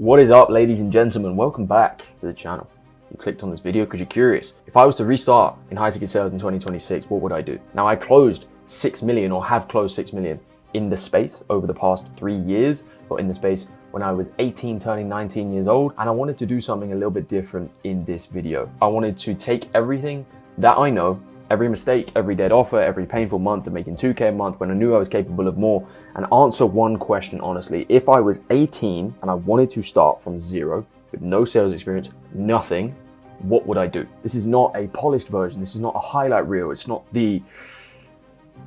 What is up, ladies and gentlemen? Welcome back to the channel. You clicked on this video because you're curious. If I was to restart in high ticket sales in 2026, what would I do? Now, I closed 6 million or have closed 6 million in the space over the past 3 years, or in the space when I was 18 turning 19 years old. And I wanted to do something a little bit different in this video. I wanted to take everything that I know, every mistake, every dead offer, every painful month of making 2K a month when I knew I was capable of more, and answer one question honestly. If I was 18 and I wanted to start from zero with no sales experience, nothing, what would I do? This is not a polished version. This is not a highlight reel. It's not the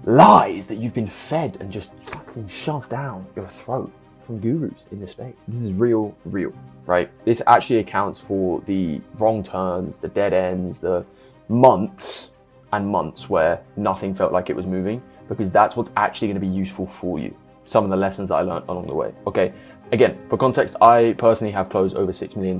lies that you've been fed and just fucking shoved down your throat from gurus in this space. This is real, right? This actually accounts for the wrong turns, the dead ends, the months and months where nothing felt like it was moving, because that's what's actually going to be useful for you. Some of the lessons that I learned along the way. Okay, again, for context, I personally have closed over $6 million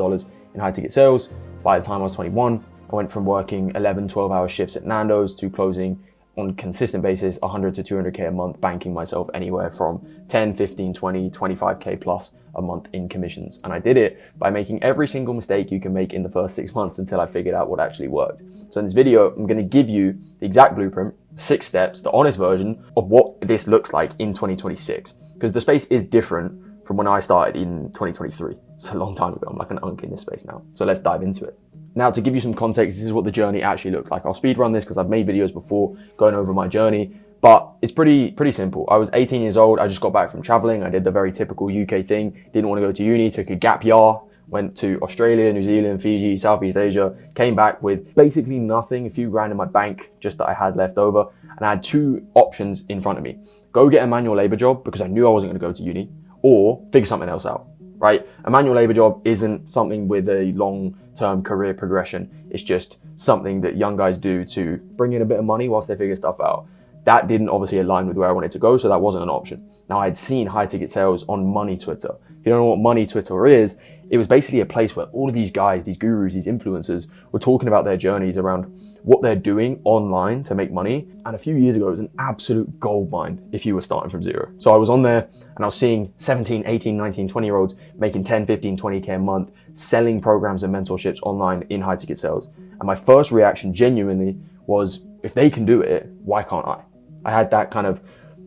in high ticket sales. By the time I was 21, I went from working 11, 12-hour shifts at Nando's to closing on a consistent basis 100 to 200K a month, banking myself anywhere from 10, 15, 20, 25K plus a month in commissions. And I did it by making every single mistake you can make in the first 6 months until I figured out what actually worked. So in this video, I'm going to give you the exact blueprint, 6 steps, the honest version of what this looks like in 2026. Because the space is different from when I started in 2023. It's a long time ago. I'm like an unk in this space now. So let's dive into it. Now, to give you some context, this is what the journey actually looked like. I'll speed run this because I've made videos before going over my journey, but it's pretty simple. I was 18 years old. I just got back from traveling. I did the very typical UK thing. Didn't want to go to uni, took a gap year, went to Australia, New Zealand, Fiji, Southeast Asia, came back with basically nothing, a few grand in my bank, just that I had left over. And I had 2 options in front of me. Go get a manual labor job because I knew I wasn't going to go to uni, or figure something else out, right? A manual labor job isn't something with a long-term career progression. It's just something that young guys do to bring in a bit of money whilst they figure stuff out. That didn't obviously align with where I wanted to go, so that wasn't an option. Now, I'd seen high ticket sales on Money Twitter. If you don't know what Money Twitter is, it was basically a place where all of these guys, these gurus, these influencers were talking about their journeys around what they're doing online to make money. And a few years ago, it was an absolute goldmine if you were starting from zero. So I was on there and I was seeing 17, 18, 19, 20-year-olds making 10, 15, 20K a month, selling programs and mentorships online in high ticket sales. And my first reaction genuinely was, if they can do it, why can't I? I had that kind of,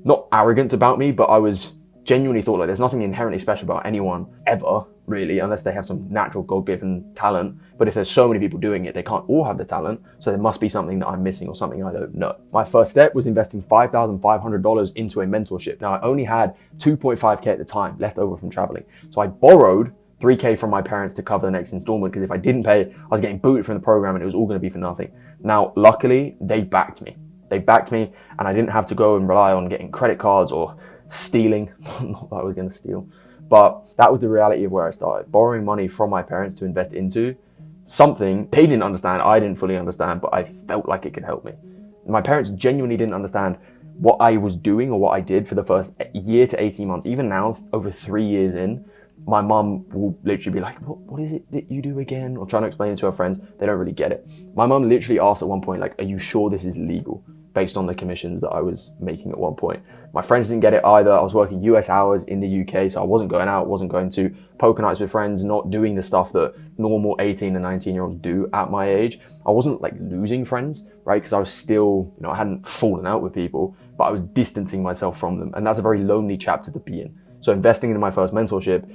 not arrogance about me, but I was genuinely thought like there's nothing inherently special about anyone ever, really, unless they have some natural God-given talent. But if there's so many people doing it, they can't all have the talent. So there must be something that I'm missing or something I don't know. My first step was investing $5,500 into a mentorship. Now, I only had 2.5K at the time left over from traveling. So I borrowed 3K from my parents to cover the next installment, because if I didn't pay, I was getting booted from the program and it was all going to be for nothing. Now, luckily, they backed me. They backed me and I didn't have to go and rely on getting credit cards or stealing. Not that I was going to steal, but that was the reality of where I started. Borrowing money from my parents to invest into something they didn't understand, I didn't fully understand, but I felt like it could help me. My parents genuinely didn't understand what I was doing or what I did for the first year to 18 months. Even now, over 3 years in, my mum will literally be like, what is it that you do again? Or trying to explain it to her friends. They don't really get it. My mum literally asked at one point, like, are you sure this is legal? Based on the commissions that I was making at one point. My friends didn't get it either. I was working US hours in the UK, so I wasn't going out, wasn't going to poker nights with friends, not doing the stuff that normal 18 and 19-year-olds do at my age. I wasn't like losing friends, right? Because I was still, I hadn't fallen out with people, but I was distancing myself from them. And that's a very lonely chapter to be in. So investing into my first mentorship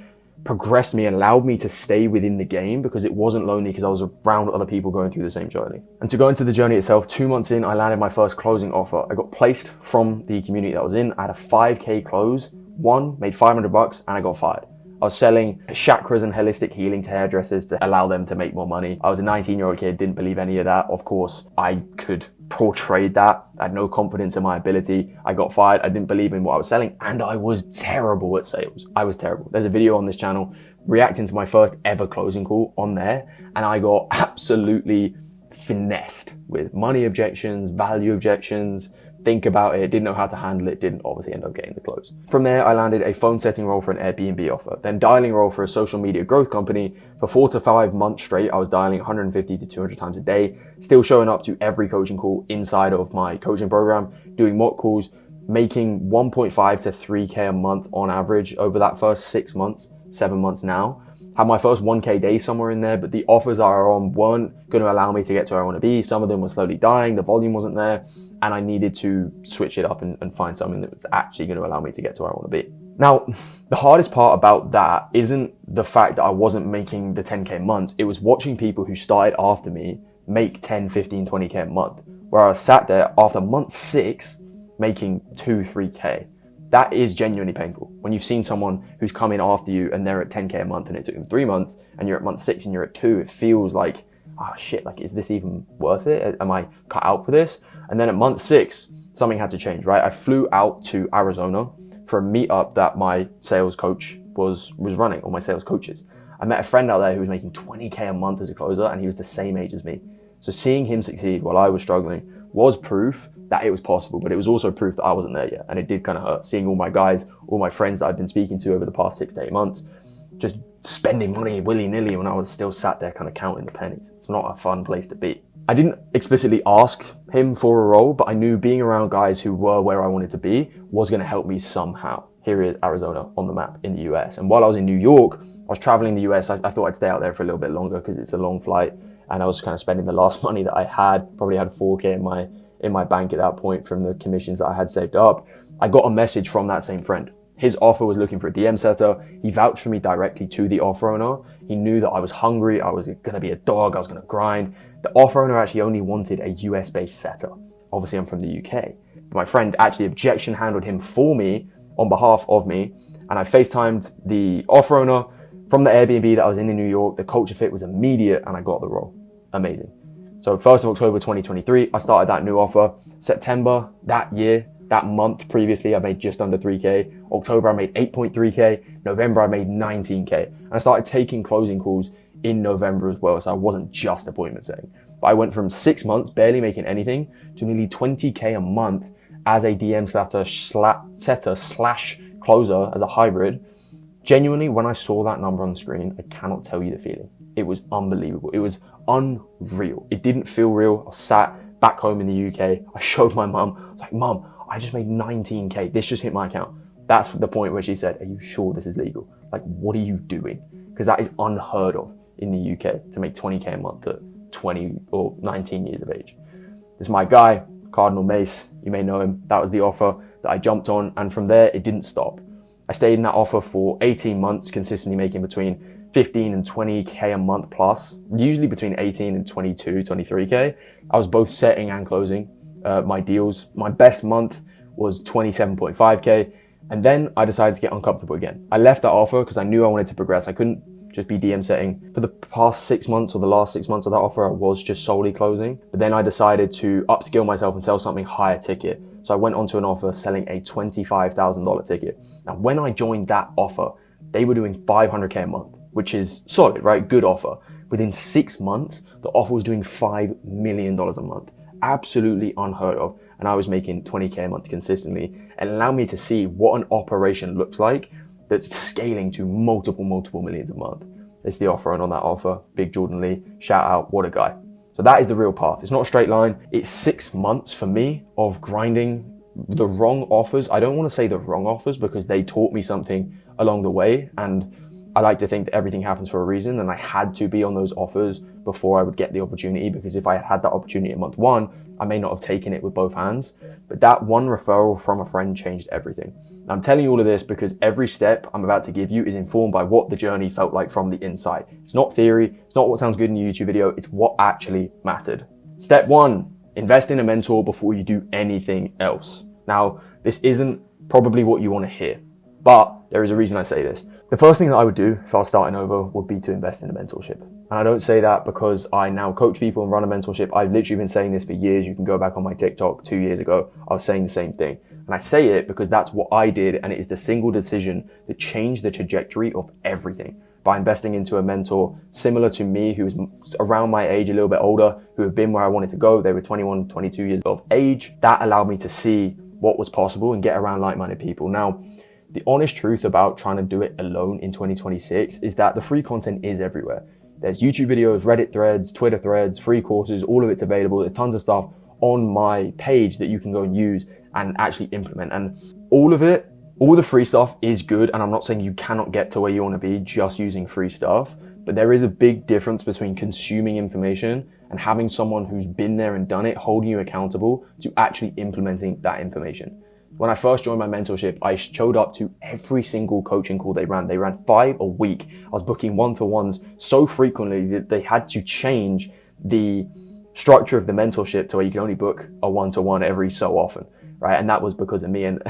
progressed me and allowed me to stay within the game, because it wasn't lonely because I was around other people going through the same journey. And to go into the journey itself, 2 months in, I landed my first closing offer. I got placed from the community that I was in. I had a 5K close, made $500 and I got fired. I was selling chakras and holistic healing to hairdressers to allow them to make more money. I was a 19-year-old kid, didn't believe any of that. Of course, I could portray that. I had no confidence in my ability. I got fired. I didn't believe in what I was selling, and I was terrible at sales. I was terrible. There's a video on this channel reacting to my first ever closing call on there, and I got absolutely finessed with money objections, value objections, think about it, didn't know how to handle it, didn't obviously end up getting the close. From there, I landed a phone setting role for an Airbnb offer, then dialing role for a social media growth company. For 4 to 5 months straight, I was dialing 150 to 200 times a day, still showing up to every coaching call inside of my coaching program, doing mock calls, making 1.5 to 3K a month on average over that first 6 months, 7 months now. Had my first 1K day somewhere in there, but the offers I were on weren't going to allow me to get to where I want to be. Some of them were slowly dying, the volume wasn't there, and I needed to switch it up and find something that was actually going to allow me to get to where I want to be. Now, the hardest part about that isn't the fact that I wasn't making the 10K months. It was watching people who started after me make 10, 15, 20K a month, where I was sat there after month 6 making 2, 3K. That is genuinely painful. When you've seen someone who's come in after you and they're at 10K a month and it took them 3 months, and you're at month 6 and you're at 2, it feels like, oh shit, like, is this even worth it? Am I cut out for this? And then at month 6, something had to change, right? I flew out to Arizona for a meetup that my sales coach was running, or my sales coaches. I met a friend out there who was making 20K a month as a closer, and he was the same age as me. So seeing him succeed while I was struggling was proof that it was possible, but it was also proof that I wasn't there yet. And it did kind of hurt seeing all my guys, all my friends that I've been speaking to over the past 6 to 8 months, just spending money willy-nilly when I was still sat there kind of counting the pennies. It's not a fun place to be. I didn't explicitly ask him for a role, but I knew being around guys who were where I wanted to be was going to help me somehow. Here is Arizona on the map in the US. And while I was in New York, I was traveling the US. I thought I'd stay out there for a little bit longer because it's a long flight. And I was kind of spending the last money that I had, probably had 4K in my bank at that point from the commissions that I had saved up. I got a message from that same friend. His offer was looking for a DM setter. He vouched for me directly to the offer owner. He knew that I was hungry. I was going to be a dog. I was going to grind. The offer owner actually only wanted a US based setter. Obviously I'm from the UK. But my friend actually objection handled him for me on behalf of me. And I FaceTimed the offer owner from the Airbnb that I was in New York. The culture fit was immediate and I got the role. Amazing. So 1st of October 2023, I started that new offer. September that year, that month previously, I made just under 3K. October, I made 8.3K. November, I made 19K. And I started taking closing calls in November as well. So I wasn't just appointment setting. But I went from 6 months, barely making anything, to nearly 20K a month as a DM setter slash closer as a hybrid. Genuinely, when I saw that number on the screen, I cannot tell you the feeling. It was unbelievable. It was unreal. It didn't feel real. I sat back home in the UK. I showed my mum. I was like, Mum, I just made 19K. This just hit my account. That's the point where she said, are you sure this is legal? Like, what are you doing? Because that is unheard of in the UK to make 20K a month at 20 or 19 years of age. This is my guy, Cardinal Mace. You may know him. That was the offer that I jumped on. And from there, it didn't stop. I stayed in that offer for 18 months, consistently making between 15 and 20K a month plus, usually between 18 and 22, 23K. I was both setting and closing my deals. My best month was 27.5K. And then I decided to get uncomfortable again. I left that offer because I knew I wanted to progress. I couldn't just be DM setting. For the past 6 months or the last 6 months of that offer, I was just solely closing. But then I decided to upskill myself and sell something higher ticket. So I went onto an offer selling a $25,000 ticket. Now, when I joined that offer, they were doing 500K a month, which is solid, right? Good offer. Within 6 months, the offer was doing $5 million a month. Absolutely unheard of. And I was making 20K a month consistently. It allowed me to see what an operation looks like that's scaling to multiple millions a month. It's the offer, and on that offer, Big Jordan Lee, shout out, what a guy. So that is the real path. It's not a straight line. It's 6 months for me of grinding the wrong offers. I don't want to say the wrong offers because they taught me something along the way. And I like to think that everything happens for a reason. And I had to be on those offers before I would get the opportunity, because if I had that opportunity in month 1, I may not have taken it with both hands. But that one referral from a friend changed everything. Now, I'm telling you all of this because every step I'm about to give you is informed by what the journey felt like from the inside. It's not theory. It's not what sounds good in a YouTube video. It's what actually mattered. Step 1, invest in a mentor before you do anything else. Now, this isn't probably what you want to hear, but there is a reason I say this. The first thing that I would do if I was starting over would be to invest in a mentorship. And I don't say that because I now coach people and run a mentorship. I've literally been saying this for years. You can go back on my TikTok 2 years ago. I was saying the same thing. And I say it because that's what I did. And it is the single decision that changed the trajectory of everything. By investing into a mentor similar to me, who was around my age, a little bit older, who have been where I wanted to go. They were 21, 22 years of age. That allowed me to see what was possible and get around like-minded people. Now, the honest truth about trying to do it alone in 2026 is that the free content is everywhere. There's YouTube videos, Reddit threads, Twitter threads, free courses, all of it's available. There's tons of stuff on my page that you can go and use and actually implement. And all of it All the free stuff is good, and I'm not saying you cannot get to where you want to be just using free stuff, but there is a big difference between consuming information and having someone who's been there and done it holding you accountable to actually implementing that information. When I first joined my mentorship, I showed up to every single coaching call they ran. They ran 5 a week. I was booking one-to-ones so frequently that they had to change the structure of the mentorship to where you can only book a one-to-one every so often, right? And that was because of me. And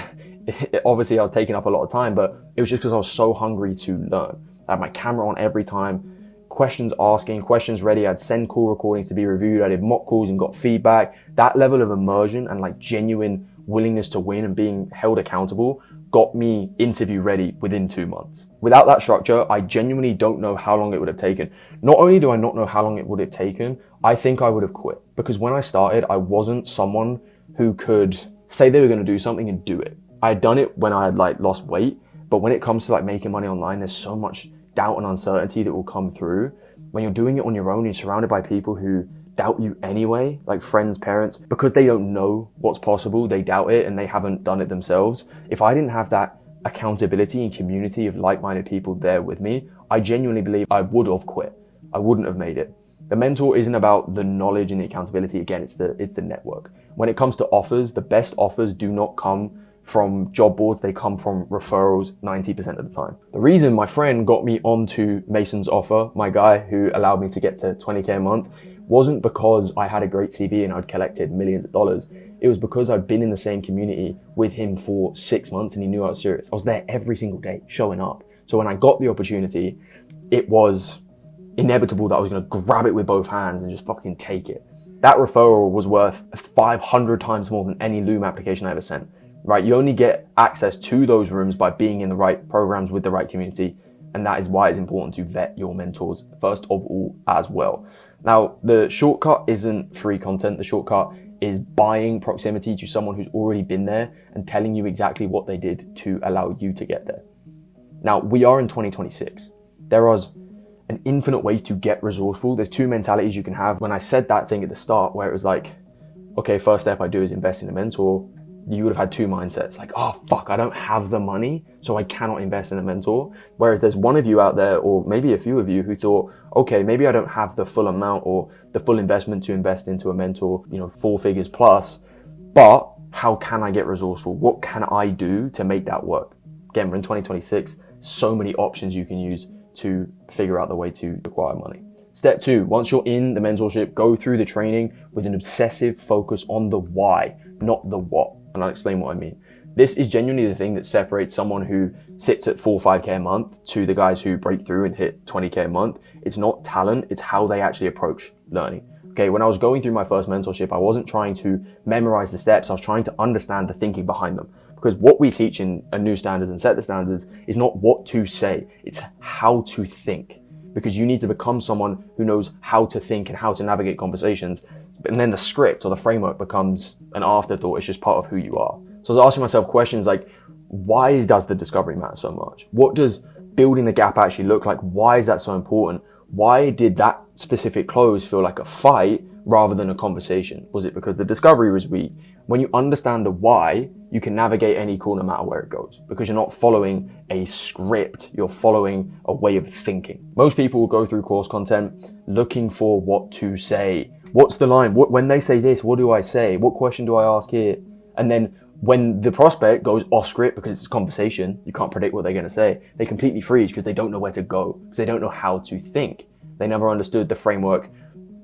obviously I was taking up a lot of time, but it was just because I was so hungry to learn. I had my camera on every time, questions asking, questions ready. I'd send call recordings to be reviewed. I did mock calls and got feedback. That level of immersion and like genuine willingness to win and being held accountable got me interview ready within 2 months. Without that structure, I genuinely don't know how long it would have taken. Not only do I not know how long it would have taken, I think I would have quit. Because when I started, I wasn't someone who could say they were going to do something and do it. I had done it when I had like lost weight, but when it comes to like making money online, there's so much doubt and uncertainty that will come through. When you're doing it on your own, you're surrounded by people who doubt you anyway, like friends, parents, because they don't know what's possible, they doubt it and they haven't done it themselves. If I didn't have that accountability and community of like-minded people there with me, I genuinely believe I would have quit. I wouldn't have made it. The mentor isn't about the knowledge and the accountability. Again, it's the network. When it comes to offers, the best offers do not come from job boards, they come from referrals 90% of the time. The reason my friend got me onto Mason's offer, my guy who allowed me to get to 20K a month, wasn't because I had a great CV and I'd collected millions of dollars. It was because I'd been in the same community with him for 6 months and he knew I was serious. I was there every single day, showing up. So when I got the opportunity, it was inevitable that I was going to grab it with both hands and just fucking take it. That referral was worth 500 times more than any Loom application I ever sent. Right, you only get access to those rooms by being in the right programs with the right community. And that is why it's important to vet your mentors first of all as well. Now, the shortcut isn't free content. The shortcut is buying proximity to someone who's already been there and telling you exactly what they did to allow you to get there. Now, we are in 2026. There are an infinite ways to get resourceful. There's 2 mentalities you can have. When I said that thing at the start where it was like, okay, first step I do is invest in a mentor, you would have had 2 mindsets, like, oh fuck, I don't have the money, so I cannot invest in a mentor. Whereas there's one of you out there, or maybe a few of you, who thought, okay, maybe I don't have the full amount or the full investment to invest into a mentor, 4 figures plus, but how can I get resourceful? What can I do to make that work? Again, we're in 2026, so many options you can use to figure out the way to acquire money. Step 2, once you're in the mentorship, go through the training with an obsessive focus on the why, not the what. And I'll explain what I mean. This is genuinely the thing that separates someone who sits at 4 or 5K a month to the guys who break through and hit 20K a month. It's not talent, it's how they actually approach learning. Okay, when I was going through my first mentorship, I wasn't trying to memorize the steps, I was trying to understand the thinking behind them. Because what we teach in a new standards and set the standards is not what to say, it's how to think. Because you need to become someone who knows how to think and how to navigate conversations. And then the script or the framework becomes an afterthought. It's just part of who you are. So I was asking myself questions like, why does the discovery matter so much? What does building the gap actually look like? Why is that so important? Why did that specific close feel like a fight rather than a conversation? Was it because the discovery was weak? When you understand the why, you can navigate any call no matter where it goes, because you're not following a script, you're following a way of thinking. Most people will go through course content looking for what to say. What's the line? When they say this, what do I say? What question do I ask here? And then when the prospect goes off script because it's a conversation, you can't predict what they're going to say. They completely freeze because they don't know where to go, because they don't know how to think. They never understood the framework,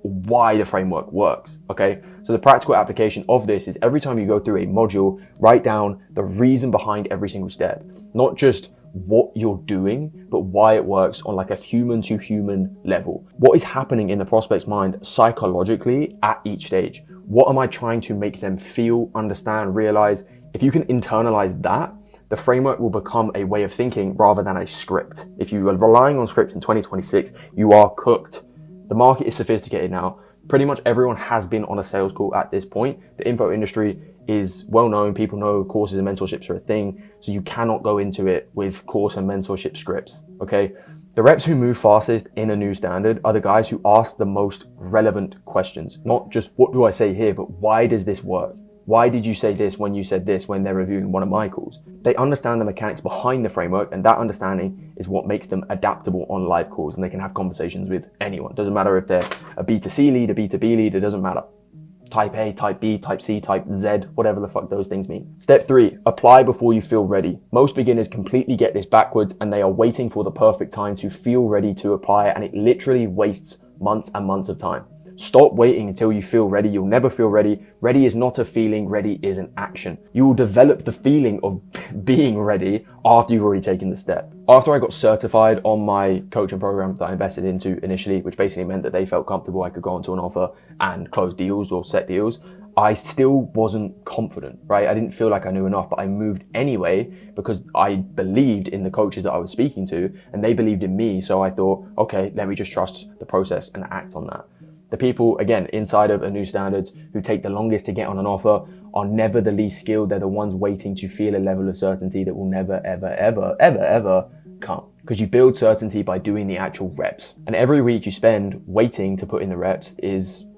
why the framework works, okay? So the practical application of this is every time you go through a module, write down the reason behind every single step, not just what you're doing, but why it works on like a human to human level. What is happening in the prospect's mind psychologically at each stage? What am I trying to make them feel, understand, realize? If you can internalize that, the framework will become a way of thinking rather than a script. If you are relying on script in 2026, you are cooked. The market is sophisticated now. Pretty much everyone has been on a sales call at this point. The info industry is well known. People know courses and mentorships are a thing. So you cannot go into it with course and mentorship scripts, okay? The reps who move fastest in a new standard are the guys who ask the most relevant questions. Not just what do I say here, but why does this work? Why did you say this when you said this when they're reviewing one of my calls? They understand the mechanics behind the framework, and that understanding is what makes them adaptable on live calls, and they can have conversations with anyone. Doesn't matter if they're a B2C lead, a B2B lead, it doesn't matter. Type A, type B, type C, type Z, whatever the fuck those things mean. Step 3, apply before you feel ready. Most beginners completely get this backwards, and they are waiting for the perfect time to feel ready to apply, and it literally wastes months and months of time. Stop waiting until you feel ready. You'll never feel ready. Ready is not a feeling, ready is an action. You will develop the feeling of being ready after you've already taken the step. After I got certified on my coaching program that I invested into initially, which basically meant that they felt comfortable I could go onto an offer and close deals or set deals, I still wasn't confident, right? I didn't feel like I knew enough, but I moved anyway because I believed in the coaches that I was speaking to and they believed in me. So I thought, okay, let me just trust the process and act on that. The people, again, inside of a new standards who take the longest to get on an offer are never the least skilled. They're the ones waiting to feel a level of certainty that will never, ever, ever, ever, ever come. Because you build certainty by doing the actual reps. And every week you spend waiting to put in the reps is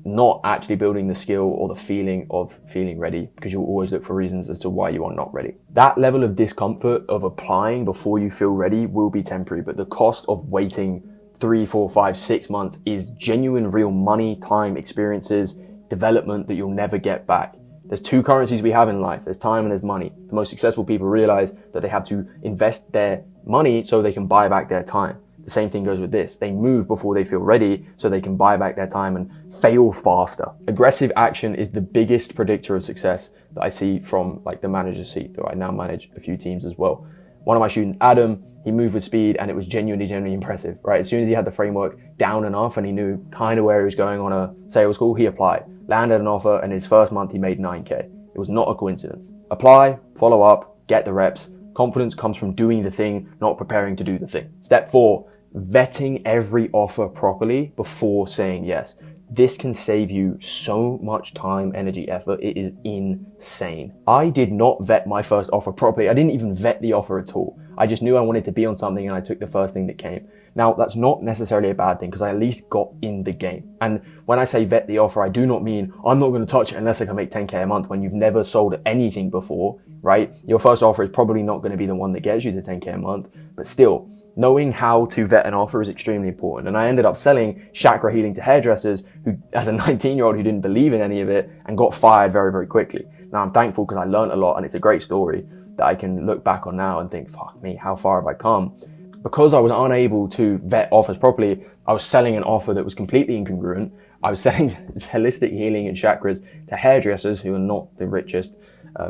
not actually building the skill or the feeling of feeling ready, because you'll always look for reasons as to why you are not ready. That level of discomfort of applying before you feel ready will be temporary, but the cost of waiting 3, 4, 5, 6 months is genuine, real money, time, experiences, development that you'll never get back. There's 2 currencies we have in life. There's time and there's money. The most successful people realize that they have to invest their money so they can buy back their time. The same thing goes with this. They move before they feel ready so they can buy back their time and fail faster. Aggressive action is the biggest predictor of success that I see from like the manager's seat, though I now manage a few teams as well. One of my students, Adam, he moved with speed and it was genuinely impressive, right? As soon as he had the framework down enough and he knew kind of where he was going on a sales call, he applied, landed an offer, and his first month he made 9K. It was not a coincidence. Apply, follow up, get the reps. Confidence comes from doing the thing, not preparing to do the thing. Step 4, vetting every offer properly before saying yes. This can save you so much time, energy, effort. It is insane. I did not vet my first offer properly. I didn't even vet the offer at all. I just knew I wanted to be on something and I took the first thing that came. Now, that's not necessarily a bad thing because I at least got in the game. And when I say vet the offer, I do not mean I'm not going to touch it unless I can make 10K a month when you've never sold anything before, right? Your first offer is probably not going to be the one that gets you to 10K a month, but still, knowing how to vet an offer is extremely important. And I ended up selling chakra healing to hairdressers who, as a 19-year-old who didn't believe in any of it and got fired very, very quickly. Now I'm thankful because I learned a lot and it's a great story that I can look back on now and think, fuck me, how far have I come? Because I was unable to vet offers properly, I was selling an offer that was completely incongruent. I was selling holistic healing and chakras to hairdressers who are not the richest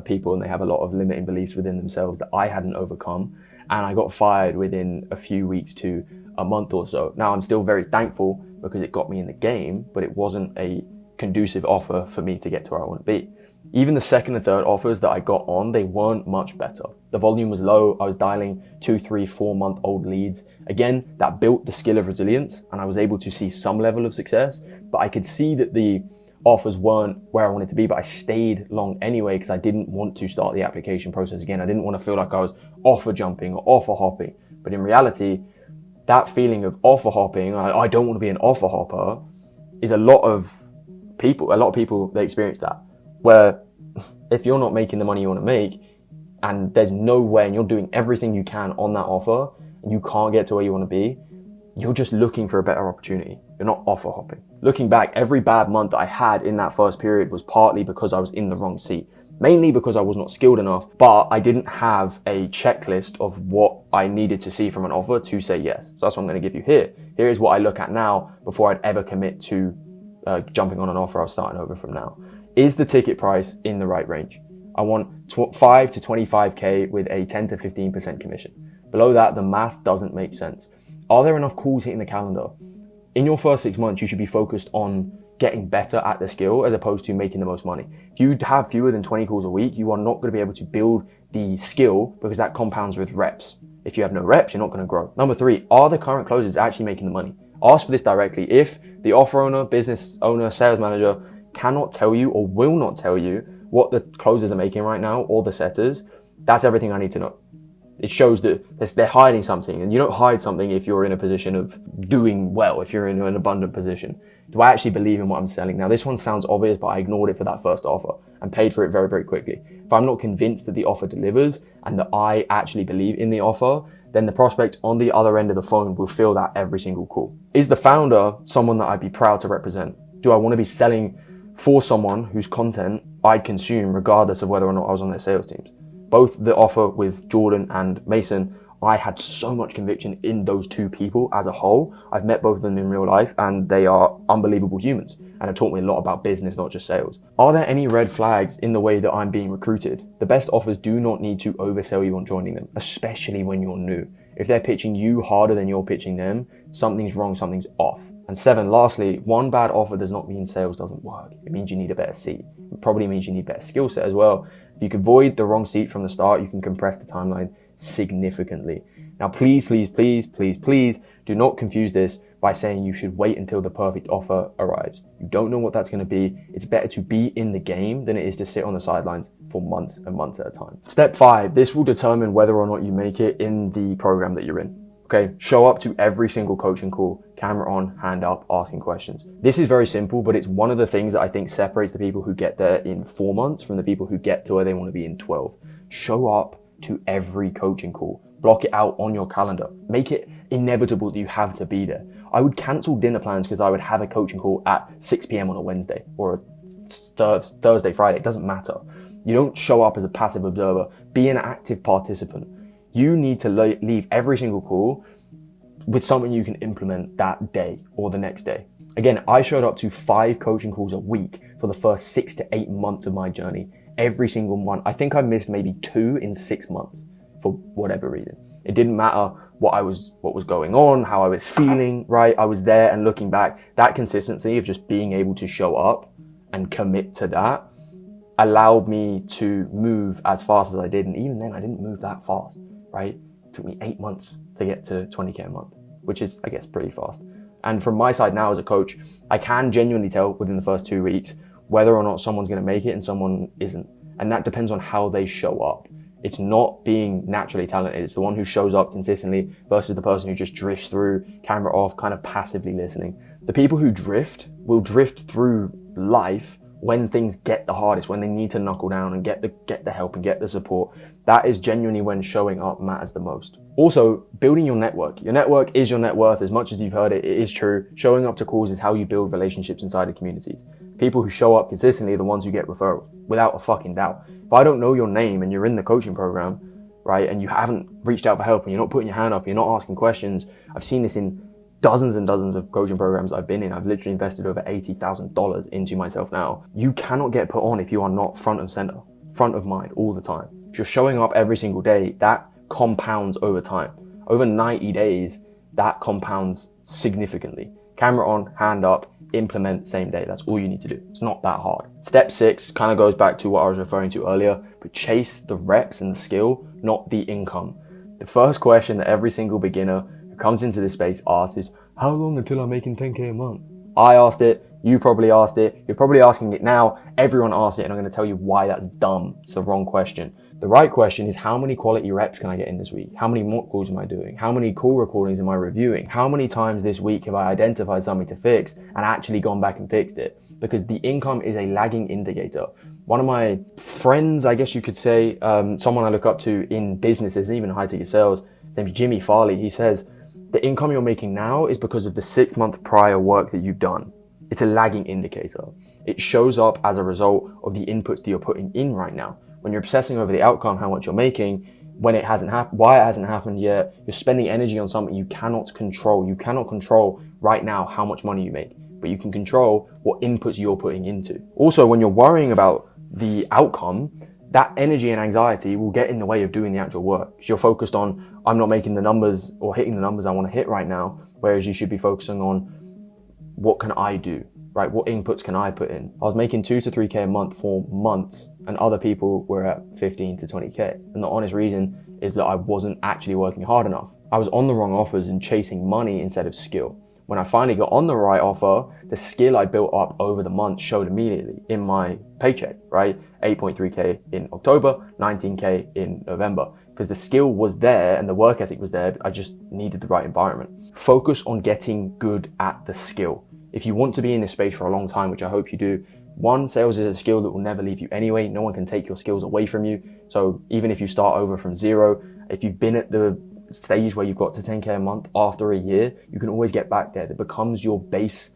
people, and they have a lot of limiting beliefs within themselves that I hadn't overcome. And I got fired within a few weeks to a month or so. Now I'm still very thankful because it got me in the game, but it wasn't a conducive offer for me to get to where I want to be. Even the second and third offers that I got on, they weren't much better. The volume was low. I was dialing 2, 3, 4 month old leads. Again, that built the skill of resilience and I was able to see some level of success, but I could see that the offers weren't where I wanted to be, but I stayed long anyway because I didn't want to start the application process again. I didn't want to feel like I was offer jumping or offer hopping. But in reality, that feeling of offer hopping, I don't want to be an offer hopper, is a lot of people, they experience that. Where if you're not making the money you want to make and there's no way and you're doing everything you can on that offer and you can't get to where you want to be, you're just looking for a better opportunity. You're not offer hopping. Looking back, every bad month that I had in that first period was partly because I was in the wrong seat. Mainly because I was not skilled enough, but I didn't have a checklist of what I needed to see from an offer to say yes. So that's what I'm going to give you here. Here is what I look at now before I'd ever commit to jumping on an offer. I was starting over from now. Is the ticket price in the right range? I want 5 to 25K with a 10 to 15% commission. Below that, the math doesn't make sense. Are there enough calls hitting the calendar? In your first 6 months, you should be focused on getting better at the skill as opposed to making the most money. If you have fewer than 20 calls a week, you are not going to be able to build the skill because that compounds with reps. If you have no reps, you're not going to grow. Number 3, are the current closers actually making the money? Ask for this directly. If the offer owner, business owner, sales manager cannot tell you or will not tell you what the closers are making right now or the setters, that's everything I need to know. It shows that they're hiding something, and you don't hide something if you're in a position of doing well, if you're in an abundant position. Do I actually believe in what I'm selling? Now, this one sounds obvious, but I ignored it for that first offer and paid for it very, very quickly. If I'm not convinced that the offer delivers and that I actually believe in the offer, then the prospect on the other end of the phone will feel that every single call. Is the founder someone that I'd be proud to represent? Do I want to be selling for someone whose content I consume regardless of whether or not I was on their sales teams? Both the offer with Jordan and Mason, I had so much conviction in those two people as a whole. I've met both of them in real life and they are unbelievable humans and have taught me a lot about business, not just sales. Are there any red flags in the way that I'm being recruited? The best offers do not need to oversell you on joining them, especially when you're new. If they're pitching you harder than you're pitching them, something's wrong, something's off. And 7, lastly, one bad offer does not mean sales doesn't work. It means you need a better seat. It probably means you need better skill set as well. If you can avoid the wrong seat from the start, you can compress the timeline significantly. Now, please, please, please, please, please do not confuse this by saying you should wait until the perfect offer arrives. You don't know what that's going to be. It's better to be in the game than it is to sit on the sidelines for months and months at a time. Step 5, this will determine whether or not you make it in the program that you're in. Okay, show up to every single coaching call, camera on, hand up, asking questions. This is very simple, but it's one of the things that I think separates the people who get there in 4 months from the people who get to where they want to be in 12. Show up to every coaching call. Block it out on your calendar. Make it inevitable that you have to be there. I would cancel dinner plans because I would have a coaching call at 6 p.m. on a Wednesday or a Thursday, Friday. It doesn't matter. You don't show up as a passive observer. Be an active participant. You need to leave every single call with something you can implement that day or the next day. Again, I showed up to 5 coaching calls a week for the first 6 to 8 months of my journey. Every single one. I think I missed maybe 2 in 6 months for whatever reason. It didn't matter what was going on, how I was feeling, right? I was there, and looking back, that consistency of just being able to show up and commit to that allowed me to move as fast as I did. And even then, I didn't move that fast, right? It took me 8 months to get to 20K a month, which is, I guess, pretty fast. And from my side now as a coach, I can genuinely tell within the first 2 weeks whether or not someone's going to make it and someone isn't. And that depends on how they show up. It's not being naturally talented. It's the one who shows up consistently versus the person who just drifts through, camera off, kind of passively listening. The people who drift will drift through life when things get the hardest, when they need to knuckle down and get the help and get the support. That is genuinely when showing up matters the most. Also, building your network. Your network is your net worth. As much as you've heard it, it is true. Showing up to calls is how you build relationships inside of communities. People who show up consistently are the ones who get referrals, without a fucking doubt. If I don't know your name and you're in the coaching program, right, and you haven't reached out for help and you're not putting your hand up, you're not asking questions. I've seen this in dozens and dozens of coaching programs I've been in. I've literally invested over $80,000 into myself now. You cannot get put on if you are not front of center, front of mind all the time. If you're showing up every single day, that compounds over time. Over 90 days, that compounds significantly. Camera on, hand up, implement same day. That's all you need to do. It's not that hard. Step 6 kind of goes back to what I was referring to earlier, but chase the reps and the skill, not the income. The first question that every single beginner who comes into this space asks is, how long until I'm making 10K a month? I asked it, you probably asked it, you're probably asking it now, everyone asked it, and I'm going to tell you why that's dumb. It's the wrong question. The right question is, how many quality reps can I get in this week? How many mock calls am I doing? How many call recordings am I reviewing? How many times this week have I identified something to fix and actually gone back and fixed it? Because the income is a lagging indicator. One of my friends, I guess you could say, someone I look up to in businesses, even high-ticket sales, his name's Jimmy Farley. He says, the income you're making now is because of the 6-month prior work that you've done. It's a lagging indicator. It shows up as a result of the inputs that you're putting in right now. When you're obsessing over the outcome, how much you're making, when it hasn't happened, why it hasn't happened yet, you're spending energy on something you cannot control. You cannot control right now how much money you make, but you can control what inputs you're putting into. Also, when you're worrying about the outcome, that energy and anxiety will get in the way of doing the actual work. Because you're focused on, I'm not making the numbers or hitting the numbers I want to hit right now, whereas you should be focusing on, what can I do? Right, what inputs can I put in? I was making 2 to 3K a month for months, and other people were at 15 to 20K. And the honest reason is that I wasn't actually working hard enough. I was on the wrong offers and chasing money instead of skill. When I finally got on the right offer, the skill I built up over the month showed immediately in my paycheck, right? 8.3K in October, 19K in November. because the skill was there and the work ethic was there. I just needed the right environment. Focus on getting good at the skill. If you want to be in this space for a long time, which I hope you do, one, sales is a skill that will never leave you anyway. No one can take your skills away from you. So even if you start over from zero, if you've been at the stage where you've got to 10K a month after a year, you can always get back there. That becomes your base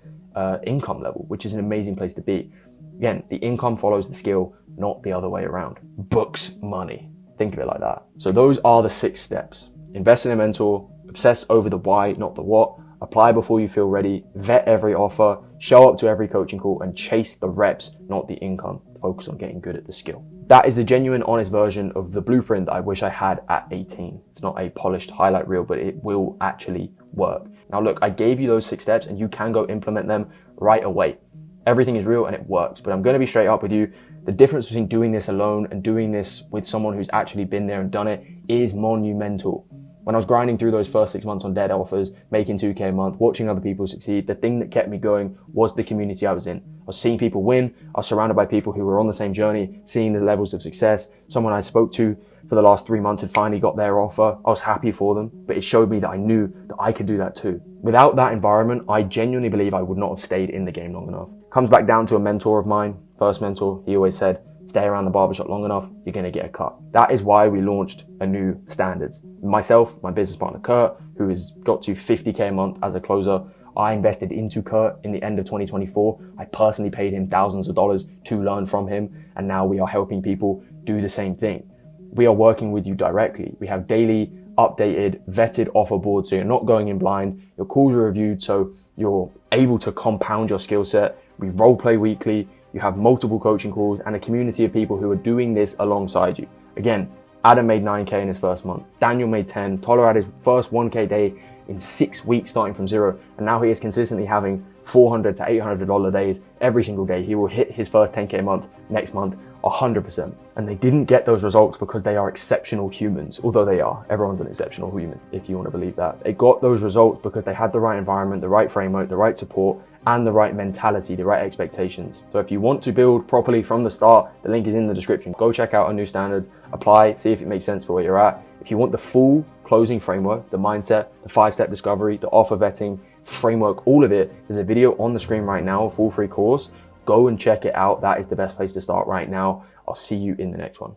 income level, which is an amazing place to be. Again, the income follows the skill, not the other way around. Books money. Think of it like that. So those are the 6 steps. Invest in a mentor, obsess over the why, not the what, apply before you feel ready, vet every offer, show up to every coaching call, and chase the reps, not the income. Focus on getting good at the skill. That is the genuine, honest version of the blueprint that I wish I had at 18. It's not a polished highlight reel, but it will actually work. Now look, I gave you those 6 steps and you can go implement them right away. Everything is real and it works, but I'm going to be straight up with you. The difference between doing this alone and doing this with someone who's actually been there and done it is monumental. When I was grinding through those first 6 months on dead offers, making 2K a month, watching other people succeed, the thing that kept me going was the community I was in. I was seeing people win. I was surrounded by people who were on the same journey, seeing the levels of success. Someone I spoke to for the last 3 months had finally got their offer. I was happy for them, but it showed me that I knew that I could do that too. Without that environment, I genuinely believe I would not have stayed in the game long enough. Comes back down to a mentor of mine, first mentor. He always said, stay around the barbershop long enough, you're going to get a cut. That is why we launched a new standards. Myself, my business partner Kurt, who has got to 50K a month as a closer, I invested into Kurt in the end of 2024. I personally paid him thousands of dollars to learn from him. And now we are helping people do the same thing. We are working with you directly. We have daily updated, vetted offer boards, so you're not going in blind. Your calls are reviewed, so you're able to compound your skill set. We role play weekly. You have multiple coaching calls and a community of people who are doing this alongside you. Again, Adam made 9K in his first month. Daniel made 10. Tyler had his first 1K day in 6 weeks starting from zero. And now he is consistently having $400 to $800 days every single day. He will hit his first 10K a month next month, 100%. And they didn't get those results because they are exceptional humans, although they are. Everyone's an exceptional human, if you want to believe that. They got those results because they had the right environment, the right framework, the right support, and the right mentality, the right expectations. So if you want to build properly from the start, the link is in the description. Go check out our new standards, apply, see if it makes sense for where you're at. If you want the full closing framework, the mindset, the 5-step discovery, the offer vetting framework, all of it, there's a video on the screen right now, a full free course. Go and check it out. That is the best place to start right now. I'll see you in the next one.